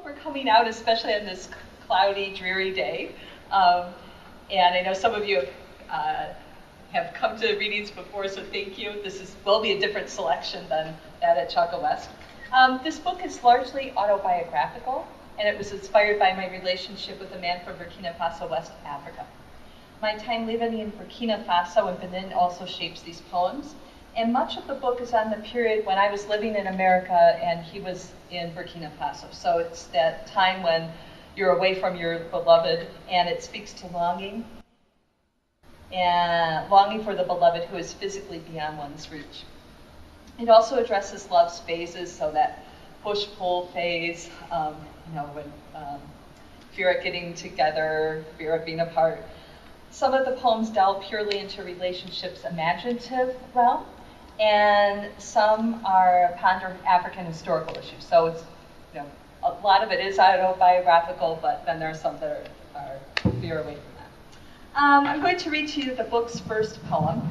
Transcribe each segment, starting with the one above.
for coming out, especially on this cloudy, dreary day. And I know some of you have come to readings before, so thank you. Will be a different selection than that at Chaka West. This book is largely autobiographical, and it was inspired by my relationship with a man from Burkina Faso, West Africa. My time living in Burkina Faso and Benin also shapes these poems, and much of the book is on the period when I was living in America and he was in Burkina Faso. So it's that time when you're away from your beloved, and it speaks to longing, and longing for the beloved who is physically beyond one's reach. It also addresses love's phases, so that push-pull phase, when fear of getting together, fear of being apart. Some of the poems delve purely into relationships' imaginative realm, and some are ponder African historical issues. So it's, a lot of it is autobiographical, but then there are some that are veer away from that. I'm going to read to you the book's first poem.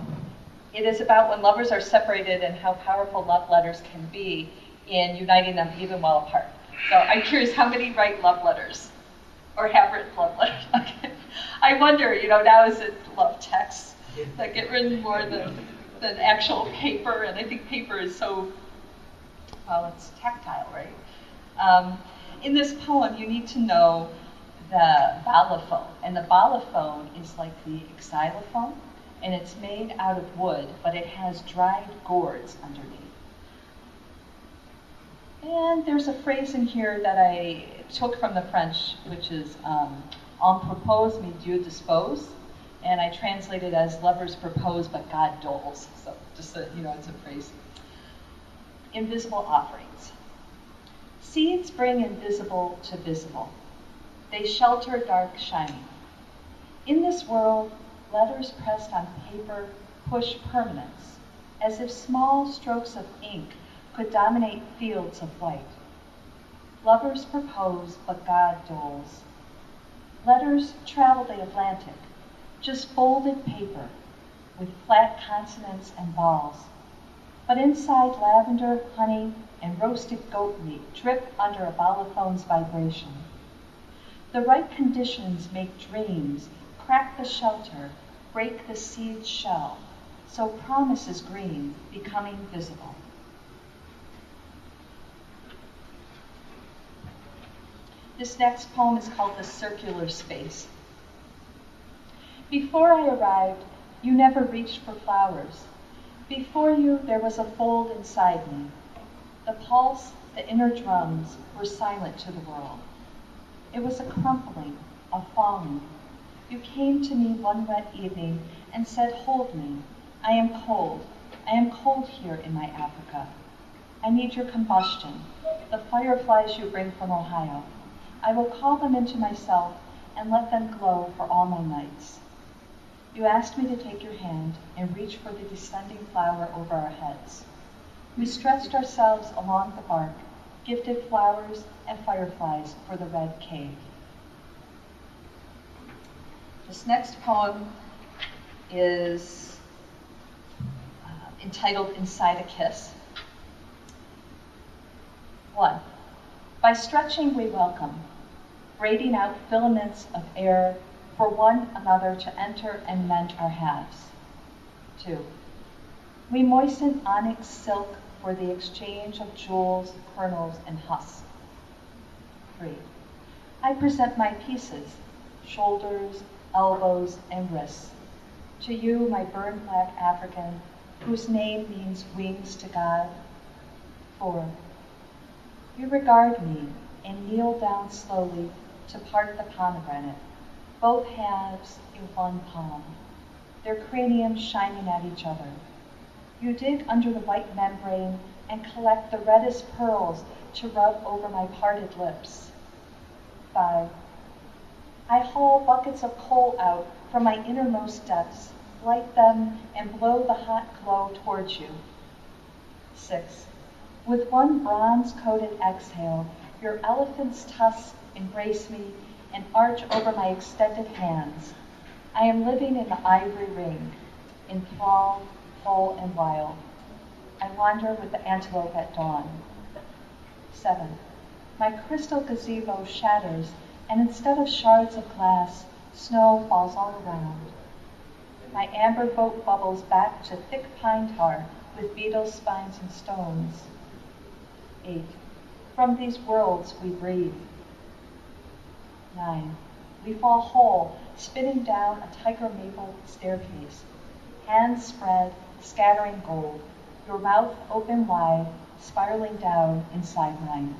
It is about when lovers are separated and how powerful love letters can be in uniting them even while apart. So I'm curious, how many write love letters or have written love letters? Okay. I wonder, now is it love texts that get written more than actual paper? And I think paper is so, it's tactile, right? In this poem, you need to know the balafon. And the balafon is like the xylophone, and it's made out of wood, but it has dried gourds underneath. And there's a phrase in here that I took from the French, which is on propose mais Dieu dispose, and I translate it as lovers propose but God doles. So just so it's a phrase. Invisible offerings. Seeds bring invisible to visible. They shelter dark shining. In this world, letters pressed on paper push permanence, as if small strokes of ink could dominate fields of white. Lovers propose, but God doles. Letters travel the Atlantic, just folded paper with flat consonants and balls. But inside, lavender, honey, and roasted goat meat drip under a balafón's vibration. The right conditions make dreams crack the shelter, break the seed's shell, so promise is green, becoming visible. This next poem is called The Circular Space. Before I arrived, you never reached for flowers. Before you, there was a fold inside me. The pulse, the inner drums were silent to the world. It was a crumpling, a falling. You came to me one wet evening and said, "Hold me. I am cold. I am cold here in my Africa. I need your combustion, the fireflies you bring from Ohio. I will call them into myself and let them glow for all my nights." You asked me to take your hand and reach for the descending flower over our heads. We stretched ourselves along the bark, gifted flowers and fireflies for the red cave. This next poem is entitled Inside a Kiss. 1. By stretching we welcome, braiding out filaments of air for one another to enter and mend our halves. 2. We moisten onyx silk for the exchange of jewels, kernels, and husks. 3. I present my pieces, shoulders, elbows, and wrists, to you, my burned black African, whose name means wings to God. 4. You regard me and kneel down slowly to part the pomegranate, both halves in one palm, their craniums shining at each other. You dig under the white membrane and collect the reddest pearls to rub over my parted lips. 5. I haul buckets of coal out from my innermost depths, light them, and blow the hot glow towards you. 6. With one bronze-coated exhale, your elephant's tusks embrace me and arch over my extended hands. I am living in the ivory ring, enthralled, whole, and wild. I wander with the antelope at dawn. 7. My crystal gazebo shatters, and instead of shards of glass, snow falls all around. My amber boat bubbles back to thick pine tar with beetles, spines, and stones. 8. From these worlds we breathe. 9. We fall whole, spinning down a tiger maple staircase, hands spread, scattering gold, your mouth open wide, spiraling down inside mine.